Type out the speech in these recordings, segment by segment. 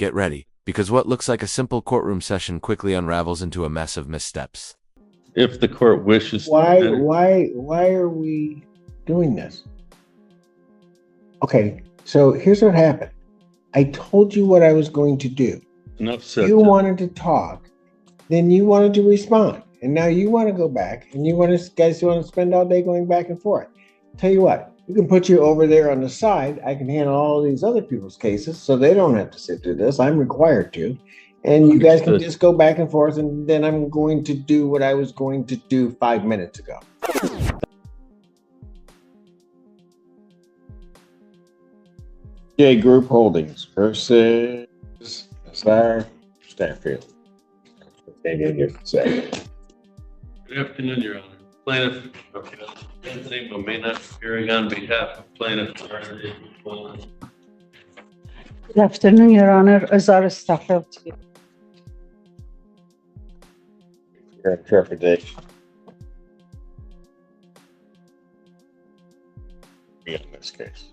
Get ready, because what looks like a simple courtroom session quickly unravels into a mess of missteps. If the court wishes why are we doing this? Okay, so here's what happened. I told you what I was going to do. Enough said. You wanted to talk, then you wanted to respond, and now you want to go back, and you want to spend all day going back and forth. Tell you what, we can put you over there on the side. I can handle all these other people's cases, so they don't have to sit through this. I'm required to, and you guys can just go back and forth, and then I'm going to do what I was going to do 5 minutes ago. Group Holdings versus Star Stafffield. Good afternoon, Your Honor. Plaintiff Anthony may not be appearing on behalf of plaintiff. Good afternoon, Your Honor. Azar Stafffield. Your interpretation. In this case.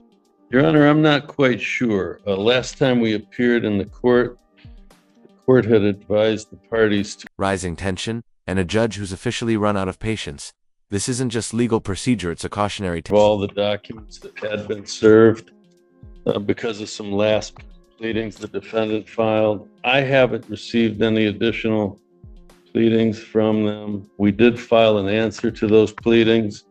Your Honor, I'm not quite sure. Last time we appeared in the court had advised the parties to rising tension, and a judge who's officially run out of patience. This isn't just legal procedure, it's a cautionary tale. All the documents that had been served because of some last pleadings the defendant filed. I haven't received any additional pleadings from them. We did file an answer to those pleadings.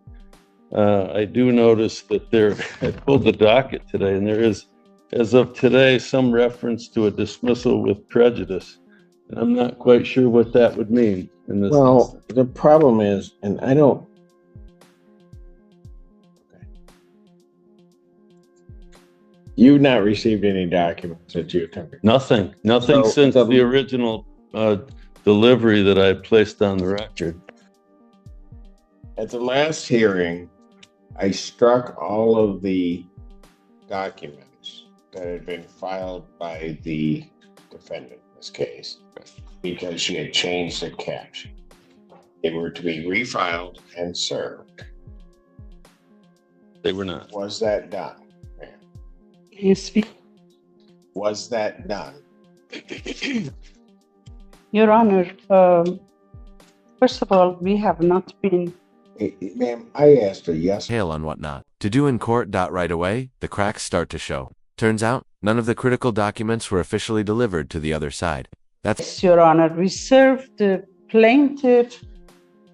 I do notice that I pulled the docket today, and there is, as of today, some reference to a dismissal with prejudice. And I'm not quite sure what that would mean in this instance. The problem is, and I don't. Okay. You've not received any documents that you attempted. Nothing since the original delivery that I placed on the record. At the last hearing, I struck all of the documents that had been filed by the defendant in this case because she had changed the caption. They were to be refiled and served. They were not. Was that done? Yes, Was that done? Your Honor, first of all, we have not been. Ma'am, I asked her yes. Hail on whatnot. To do in court. Right away, the cracks start to show. Turns out, none of the critical documents were officially delivered to the other side. Yes, Your Honor, we served the plaintiff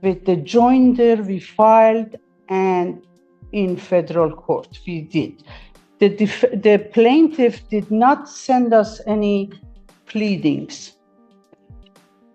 with the joinder we filed and in federal court. We did. The plaintiff did not send us any pleadings.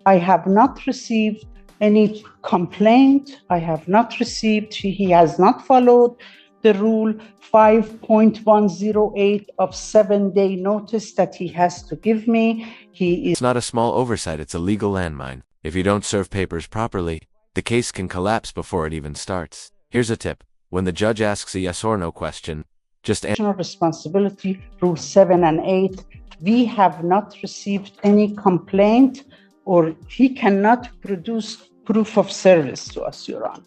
I have not received any complaint. I have not received. He has not followed the rule 5.108 of 7-day notice that he has to give me. It's not a small oversight, it's a legal landmine. If you don't serve papers properly, the case can collapse before it even starts. Here's a tip. When the judge asks a yes or no question, just answer. Responsibility, rule 7 and 8. We have not received any complaint, or he cannot produce proof of service to us, Your Honor.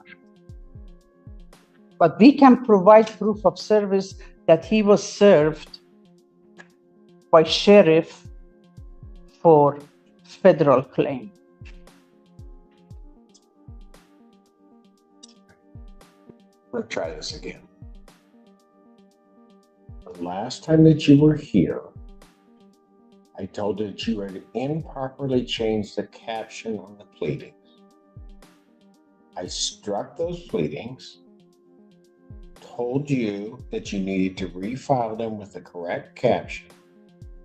But we can provide proof of service that he was served by sheriff for federal claim. Let's try this again. The last time that you were here, I told you that you had improperly changed the caption on the pleadings. I struck those pleadings, told you that you needed to refile them with the correct caption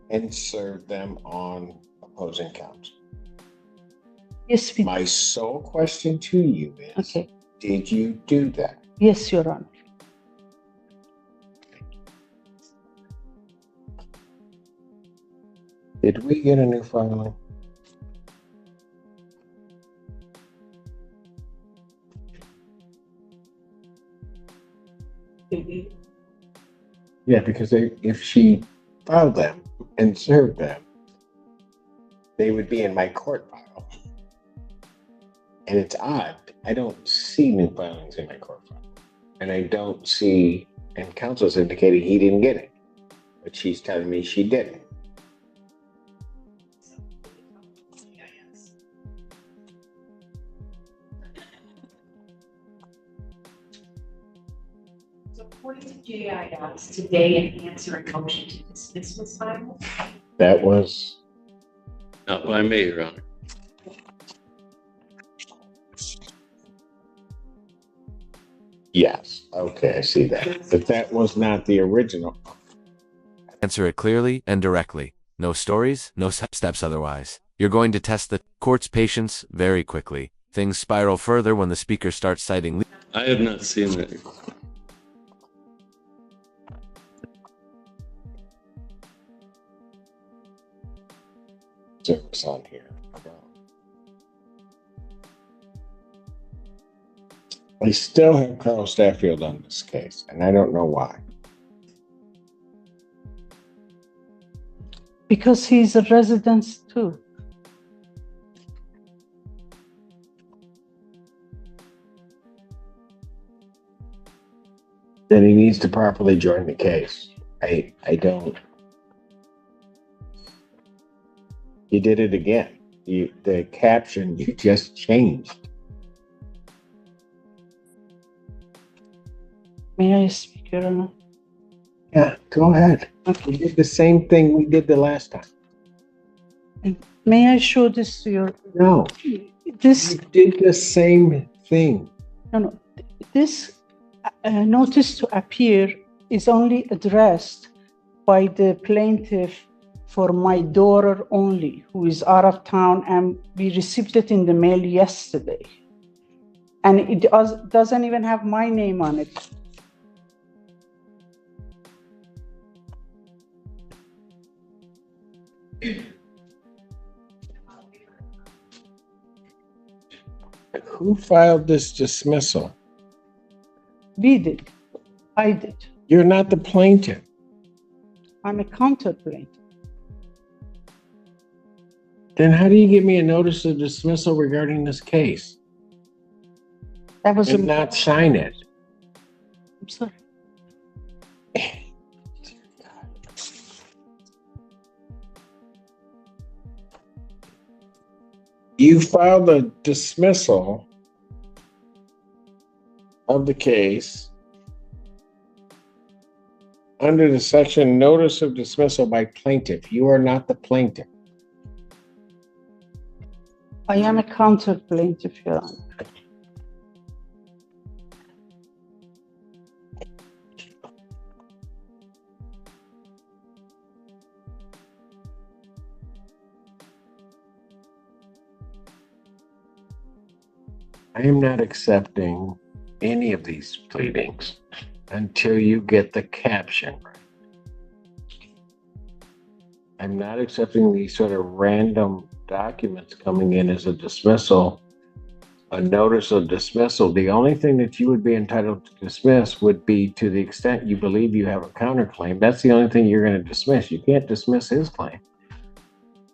and serve them on opposing counsel. Yes, my sole question to you is, okay. Did you do that? Yes, Your Honor. Did we get a new filing? Yeah, because if she filed them and served them, they would be in my court file. And it's odd. I don't see new filings in my court file. And I don't see, and counsel's indicating he didn't get it. But she's telling me she didn't. According to JIS, today an answer and motion to dismiss was filed. That was, Not by me, Your Honor. yes, okay, I see that. But that was not the original. Answer it clearly and directly. No stories, no steps otherwise. You're going to test the court's patience very quickly. Things spiral further when the speaker starts citing I have not seen that. It's on here. I still have Carl Staffield on this case, and I don't know why. Because he's a resident too. Then he needs to properly join the case. I don't. You did it again. The caption you just changed. May I speak, Your Honor? Yeah, go ahead. Okay. We did the same thing we did the last time. May I show this to your? No, This you did the same thing. no. This notice to appear is only addressed by the plaintiff for my daughter only, who is out of town, and we received it in the mail yesterday. And it doesn't even have my name on it. Who filed this dismissal? We did. I did. You're not the plaintiff. I'm a counter plaintiff. Then how do you give me a notice of dismissal regarding this case That was and not sign it? I'm sorry. You filed a dismissal of the case under the section notice of dismissal by plaintiff. You are not the plaintiff. I am a counter plaintiff, Your Honor. I am not accepting any of these pleadings until you get the caption right. I'm not accepting these sort of random documents coming in as a dismissal, a notice of dismissal. The only thing that you would be entitled to dismiss would be to the extent you believe you have a counterclaim. That's the only thing you're going to dismiss. You can't dismiss his claim.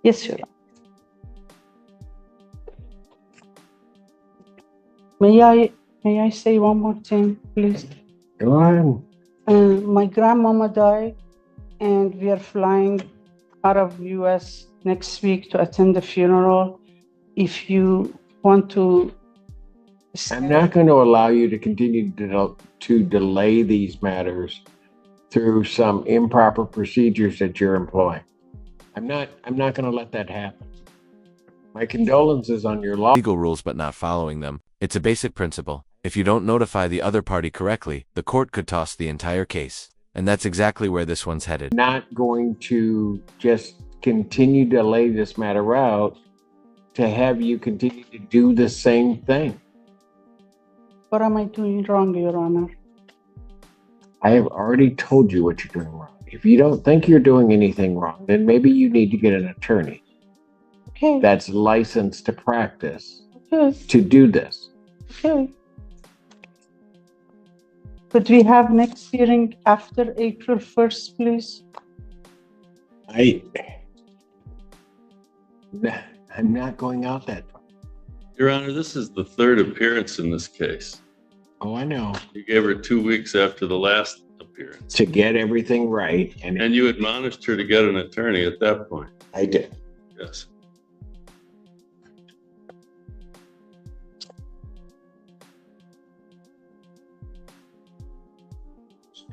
Yes, Your Honor. May I say one more thing, please? Go on. My grandmama died, and we are flying out of US next week to attend the funeral. If you want to... I'm not going to allow you to continue to delay these matters through some improper procedures that you're employing. I'm not going to let that happen. My condolences on your legal rules but not following them. It's a basic principle. If you don't notify the other party correctly, the court could toss the entire case. And that's exactly where this one's headed. Not going to just continue to lay this matter out to have you continue to do the same thing. What am I doing wrong, Your Honor? I have already told you what you're doing wrong. If you don't think you're doing anything wrong, then maybe you need to get an attorney that's licensed to practice to do this. Okay. Could we have next hearing after April 1st, please? I'm not going out that far. Your Honor, this is the third appearance in this case. Oh, I know. You gave her 2 weeks after the last appearance. To get everything right. And you admonished her to get an attorney at that point. I did. Yes.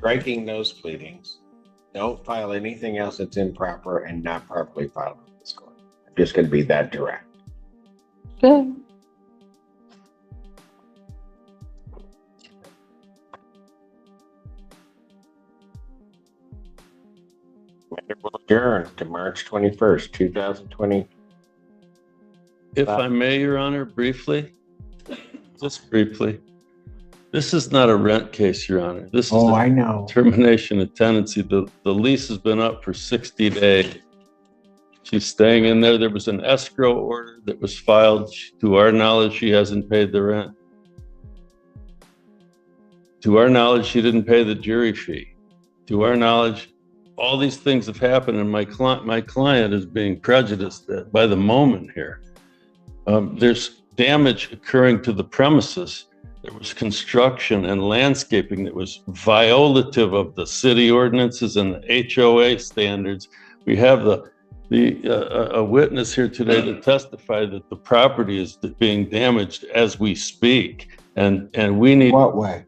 striking those pleadings. Don't file anything else that's improper and not properly filed with this court. I'm just going to be that direct. Good. Matter will adjourn to March 21st, 2020. If I may, Your Honor, briefly, just briefly, this is not a rent case, Your Honor. This is I know. termination of tenancy. The lease has been up for 60 days. She's staying in there. There was an escrow order that was filed. To our knowledge, she hasn't paid the rent. To our knowledge, she didn't pay the jury fee. To our knowledge, all these things have happened, and my client is being prejudiced by the moment here. There's damage occurring to the premises. There was construction and landscaping that was violative of the city ordinances and the HOA standards. We have a witness here today to testify that the property is being damaged as we speak, and we need. What way?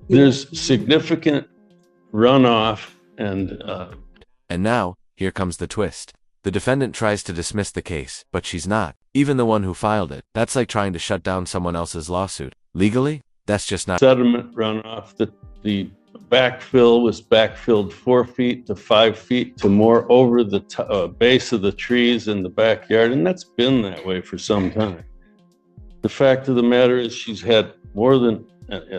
There's significant runoff and. And now, here comes the twist. The defendant tries to dismiss the case, but she's not. Even the one who filed it. That's like trying to shut down someone else's lawsuit. Legally, that's just not. Sediment runoff, the backfill was backfilled 4 feet to 5 feet to more over the base of the trees in the backyard, and that's been that way for some time. The fact of the matter is she's had more than,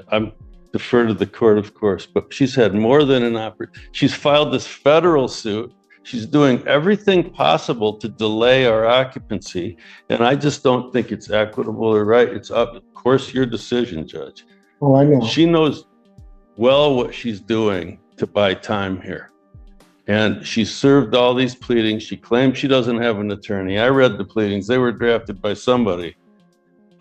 I'm defer to the court, of course, but she's had more than an opportunity. She's filed this federal suit. She's doing everything possible to delay our occupancy, and I just don't think it's equitable or right. It's up, of course, your decision, Judge. Oh, I know. She knows well what she's doing to buy time here. And she served all these pleadings. She claims she doesn't have an attorney. I read the pleadings. They were drafted by somebody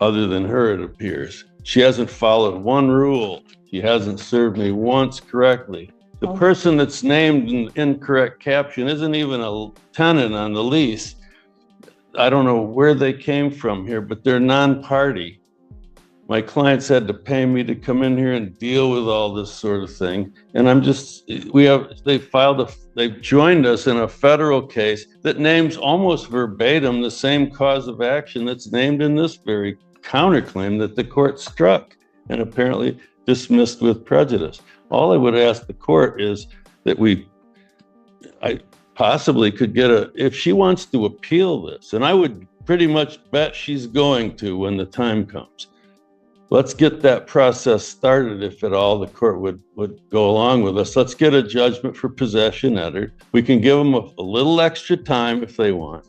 other than her, it appears. She hasn't followed one rule. She hasn't served me once correctly. The person that's named in the incorrect caption isn't even a tenant on the lease. I don't know where they came from here, but they're non-party. My clients had to pay me to come in here and deal with all this sort of thing. And they've joined us in a federal case that names almost verbatim the same cause of action that's named in this very counterclaim that the court struck and apparently dismissed with prejudice. All I would ask the court is that I possibly could get if she wants to appeal this, and I would pretty much bet she's going to when the time comes. Let's get that process started, if at all the court would go along with us. Let's get a judgment for possession entered. We can give them a little extra time if they want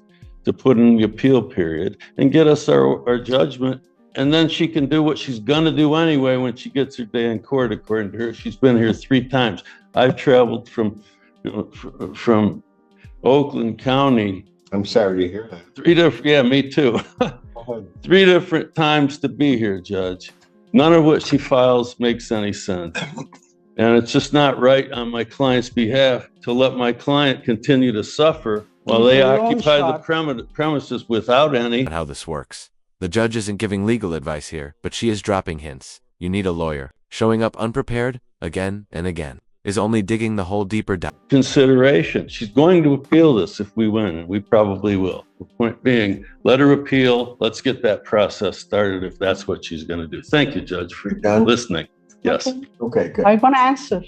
to put in the appeal period and get us our judgment. And then she can do what she's going to do anyway when she gets her day in court, according to her. She's been here 3 times. I've traveled from Oakland County. I'm sorry to hear that. 3 different, yeah, me too. 3 different times to be here, Judge. None of what she files makes any sense. And it's just not right on my client's behalf to let my client continue to suffer while they occupy the premises without any. How this works. The judge isn't giving legal advice here, but she is dropping hints. You need a lawyer. Showing up unprepared, again and again, is only digging the hole deeper down. Consideration. She's going to appeal this if we win, and we probably will. The point being, let her appeal. Let's get that process started if that's what she's going to do. Thank you, Judge, for listening. Yes. Okay, good. I want to answer.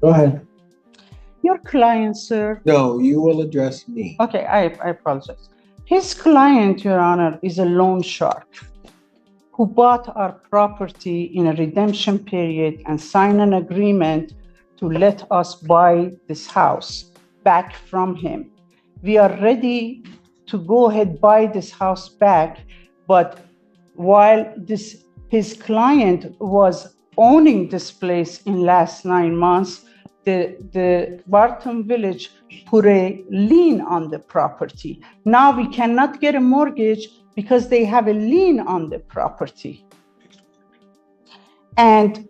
Go ahead. Your client, sir. No, you will address me. Okay, I apologize. His client, Your Honor, is a loan shark who bought our property in a redemption period and signed an agreement to let us buy this house back from him. We are ready to go ahead buy this house back, but while his client was owning this place in last 9 months, the Barton Village put a lien on the property. Now we cannot get a mortgage because they have a lien on the property. And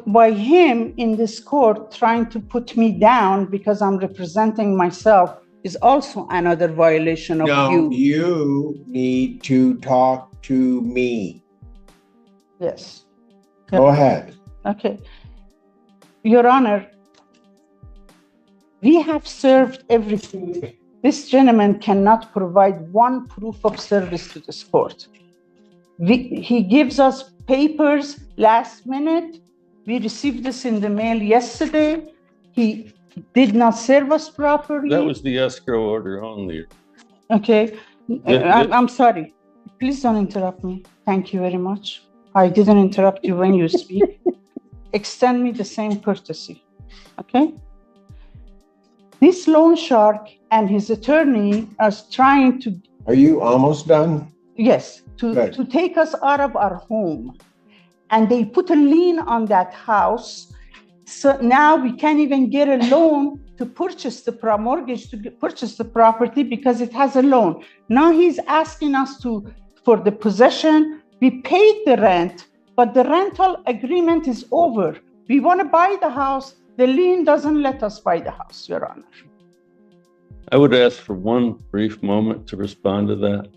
by him in this court trying to put me down because I'm representing myself is also another violation of you. No, you need to talk to me. Yes. Go ahead. Okay. Your Honor, we have served everything. This gentleman cannot provide one proof of service to this court. He gives us papers last minute. We received this in the mail yesterday. He did not serve us properly. That was the escrow order only. Okay. I'm sorry. Please don't interrupt me. Thank you very much. I didn't interrupt you when you speak. Extend me the same courtesy. Okay? This loan shark and his attorney are trying to... Are you almost done? Yes, to take us out of our home. And they put a lien on that house. So now we can't even get a loan to purchase the mortgage to purchase the property because it has a loan. Now he's asking us for the possession. We paid the rent, but the rental agreement is over. We want to buy the house. The lien doesn't let us buy the house, Your Honor. I would ask for one brief moment to respond to that.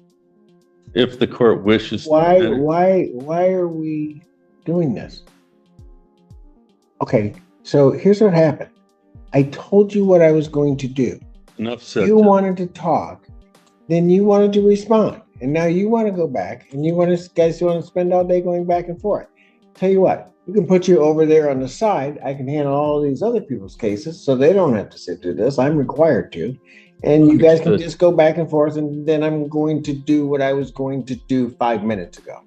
If the court wishes. Why are we doing this? Okay, so here's what happened. I told you what I was going to do. Enough said. You wanted to talk, then you wanted to respond. And now you want to go back and guys want to spend all day going back and forth. Tell you what, we can put you over there on the side. I can handle all of these other people's cases so they don't have to sit through this. I'm required to. And you guys can just go back and forth, and then I'm going to do what I was going to do 5 minutes ago.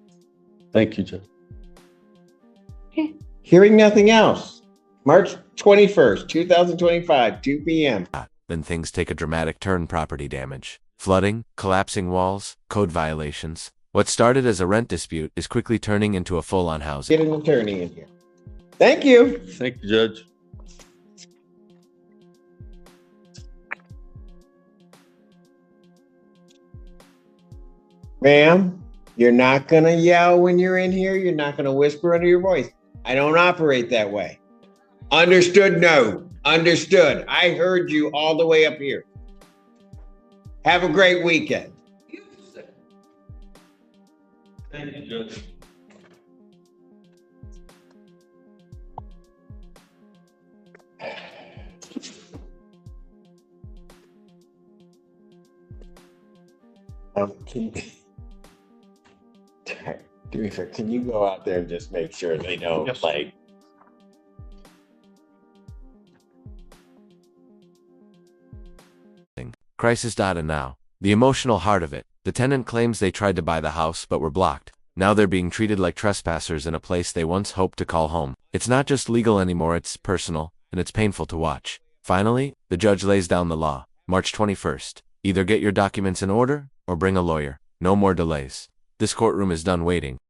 Thank you, Judge. Okay. Hearing nothing else, March 21st, 2025, 2 p.m. Then things take a dramatic turn: property damage, flooding, collapsing walls, code violations. What started as a rent dispute is quickly turning into a full-on housing. Get an attorney in here. Thank you. Thank you, Judge. Ma'am, you're not going to yell when you're in here. You're not going to whisper under your voice. I don't operate that way. Understood? No. Understood. I heard you all the way up here. Have a great weekend. Thank you, Judge. Can you go out there and just make sure they don't Crisis data now. The emotional heart of it. The tenant claims they tried to buy the house but were blocked. Now they're being treated like trespassers in a place they once hoped to call home. It's not just legal anymore, it's personal, and it's painful to watch. Finally, the judge lays down the law. March 21st. Either get your documents in order or bring a lawyer. No more delays. This courtroom is done waiting.